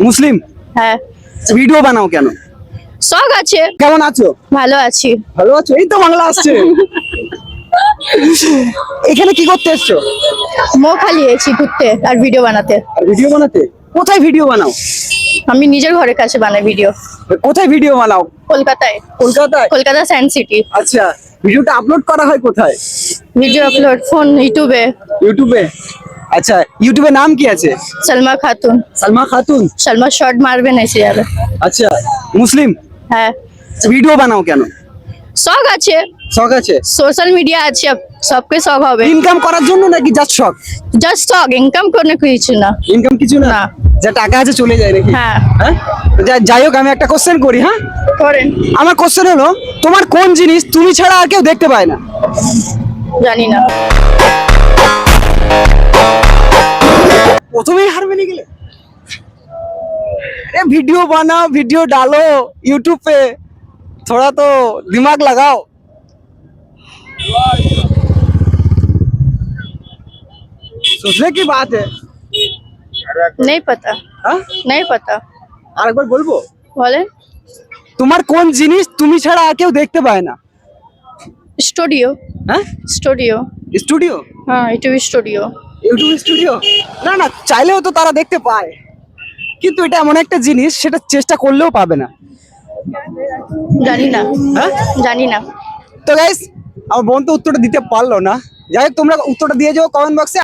মুসলিম? হ্যাঁ, ভিডিও বানাও কেন? শখ আছে। কেমন আছো? ভালো আছি। ভালো আছো? এই তো বাংলা আসছে। এখানে কি করতে এসছো? খালি এসেছি ঘুরতে আর ভিডিও বানাতে। আর ভিডিও বানাতে? কোথায় ভিডিও বানাও? আমি নিজের ঘরের কাছে বানাই ভিডিও। কোথায় ভিডিও বানাও? কলকাতায়। কলকাতায়? Kolkata science city. আচ্ছা, ভিডিওটা আপলোড করা হয় কোথায়? ভিডিও আপলোড ফোন ইউটিউবে। ইউটিউবে? আচ্ছা, ইউটিউবে নাম কি আছে? সলমা খাতুন। সালমা খাতুন? সলমা শর্ট মারবে না এসে যাবে। আচ্ছা, মুসলিম? হ্যাঁ, ভিডিও বানাও কেন? শখ আছে। শখ আছে? সোশ্যাল মিডিয়া আছে, सबके শখ হবে। ইনকাম করার জন্য নাকি জাস্ট শখ? জাস্ট শখ, ইনকাম করতে কিছু না। ইনকাম কিছু না? না। যা টাকা আছে চলে যায় নাকি? হ্যাঁ। হ্যাঁ, যাই হোক, আমি একটা কোশ্চেন করি। হ্যাঁ, করেন। আমার কোশ্চেন হলো, তোমার কোন জিনিস তুমি ছাড়া আর কেউ দেখতে পায় না? জানি না। প্রথমেই হার মেনে গেলে? अरे वीडियो बनाओ, वीडियो डालो यूट्यूब पे, थोड़ा तो दिमाग लगाओ। सोचने की बात है। नहीं पता। हाँ? नहीं पता। আরেকবার বলবো? বলেন। তোমার কোন জিনিস তুমি ছাড়া আর কেউ দেখতে পায় না? স্টুডিও। হ্যাঁ, স্টুডিও। স্টুডিও? হ্যাঁ, ইউটিউব স্টুডিও। YouTube studio? না না, চাইলেও তো তারা দেখতে পায়, কিন্তু এটা এমন একটা জিনিস, সেটা চেষ্টা করলেও পাবে না। জানি না। হ্যাঁ, জানি না। তো গাইস, আমার বোন তো উত্তরটা দিতে পারলো না। যাই হোক, তোমরা উত্তরটা দিয়ে যাও কমেন্ট বক্সে।